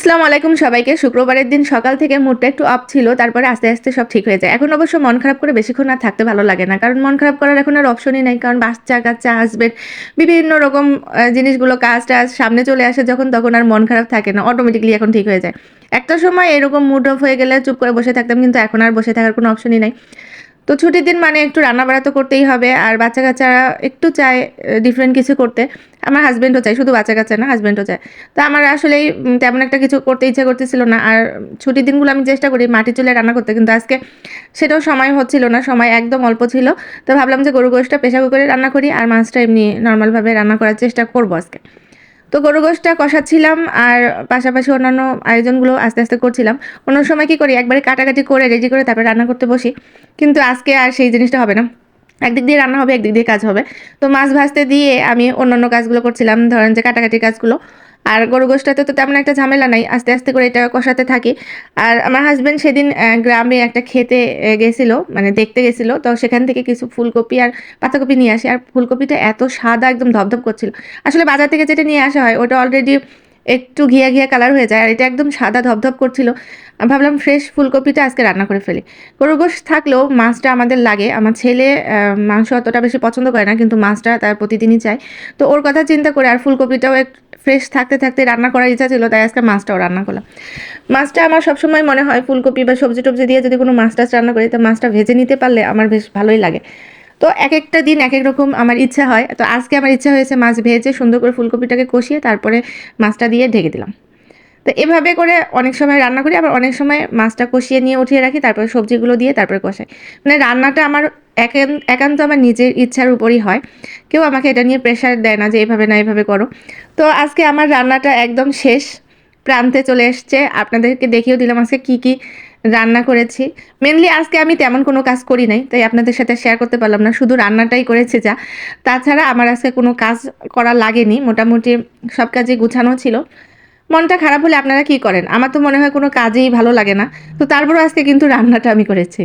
আসসালামু আলাইকুম সবাইকে। শুক্রবারের দিন সকাল থেকে মুডটা একটু আপ ছিল। তারপরে আস্তে, আস্তে সব ঠিক হয়ে যায়। এখন অবশ্য মন খারাপ করে বেশিক্ষণ আর থাকতে ভালো লাগে না। কারণ মন খারাপ করার এখন আর অপশনই নাই। কারণ বাচ্চা-কাচ্চা, হাসব্যান্ড বিভিন্ন রকম জিনিসগুলো কাজ-টাজ সামনে চলে আসে যখন তখন আর মন খারাপ থাকে না। অটোমেটিক্যালি এখন ঠিক হয়ে যায়। একটা সময় এরকম মুড অফ হয়ে গেলে চুপ করে বসে থাকতাম। কিন্তু এখন আর বসে থাকার কোনো অপশনই নাই। তো ছুটির দিন মানে একটু রান্না-বাড়া তো করতেই হবে। আর বাচ্চা-কাচ্চারা একটু চায় ডিফারেন্ট কিছু করতে। আমার হাসব্যান্ডও চায়, শুধু বাচ্চা-কাচ্চা না, হাসব্যান্ডও চায়। তো আমার আসলেই তেমন একটা কিছু করতে ইচ্ছা করতেছিল না। আর ছুটির দিনগুলো আমি চেষ্টা করি মাটির চুলায় রান্না করতে। কিন্তু আজকে সেটাও সময় হচ্ছিল না। সময় একদম অল্প ছিল। তো ভাবলাম যে গরুর গোশটা প্রেশার কুকারে রান্না করি আর মাছটা এমনি নরমালভাবে রান্না করার চেষ্টা করব আজকে। তো গরুর গোশটা কষাচ্ছিলাম আর পাশাপাশি অন্যান্য আয়োজনগুলো আস্তে, আস্তে করছিলাম। অন্য সময় কি করি একবারে কাটাকাটি করে রেডি করে তারপরে রান্না করতে বসি। কিন্তু আজকে আর সেই জিনিসটা হবে না। একদিক দিয়ে রান্না হবে, একদিক দিয়ে কাজ হবে। তো মাছ ভাজতে দিয়ে আমি অন্যান্য কাজগুলো করছিলাম। ধরেন যে কাটাকাটির কাজগুলো। আর গরু গোশটাতে তো তেমন একটা ঝামেলা নাই। আস্তে, আস্তে করে এটা কষাতে থাকি। আর আমার হাসব্যান্ড সেদিন গ্রামে একটা ক্ষেতে গেছিল, মানে দেখতে গেছিল। তো সেখান থেকে কিছু ফুলকপি আর পাতাকপি নিয়ে আসে। আর ফুলকপিটা এত সাদা একদম ধপধপ করছিল। আসলে বাজার থেকে যেটা নিয়ে আসা হয় ওটা অলরেডি একটু ঘিয়া, ঘিয়া কালার হয়ে যায়। আর এটা একদম সাদা ধপধপ করছিল। ভাবলাম ফ্রেশ ফুলকপিটা আজকে রান্না করে ফেলি। গরুর গোশত থাকলেও মাছটা আমাদের লাগে। আমার ছেলে মাংস অতটা বেশি পছন্দ করে না। কিন্তু মাছটা তার প্রতিদিনই চাই। তো ওর কথা চিন্তা করে আর ফুলকপিটাও ফ্রেশ থাকতে, থাকতে রান্না করার ইচ্ছা ছিল। তাই আজকে মাছটাও রান্না করলাম। মাছটা আমার সবসময় মনে হয় ফুলকপি বা সবজি-টবজি দিয়ে যদি কোনো মাছ-টাছ রান্না করি তো মাছটা ভেজে নিতে পারলে আমার বেশ ভালোই লাগে। তো একেকটা দিন একেক রকম আমার ইচ্ছা হয়। তো আজকে আমার ইচ্ছা হয়েছে মাছ ভেজে সুন্দর করে ফুলকপিটাকে কষিয়ে তারপরে মাছটা দিয়ে ঢেকে দিলাম। তো এভাবে করে অনেক সময় রান্না করি, আবার অনেক সময় মাছটা কষিয়ে নিয়ে উঠিয়ে রাখি, তারপরে সবজিগুলো দিয়ে তারপরে কষাই। মানে রান্নাটা আমার একান্ত আমার নিজের ইচ্ছার উপরই হয়। কেউ আমাকে এটা নিয়ে প্রেশার দেয় না যে এভাবে না এভাবে করো। তো আজকে আমার রান্নাটা একদম শেষ প্রান্তে চলে এসছে। আপনাদেরকে দেখিয়েও দিলাম আজকে কি, কি রান্না করেছি। মেইনলি আজকে আমি তেমন কোনো কাজ করি নাই। তাই আপনাদের সাথে শেয়ার করতে পারলাম না। শুধু রান্নাটাই করেছি যা। তাছাড়া আমার আজকে কোনো কাজ করা লাগেনি। মোটামুটি সব কাজই গুছানো ছিল। মনটা খারাপ হলে আপনারা কি করেন? আমার তো মনে হয় কোনো কাজেই ভালো লাগে না। তো তারপরেও আজকে কিন্তু রান্নাটা আমি করেছি।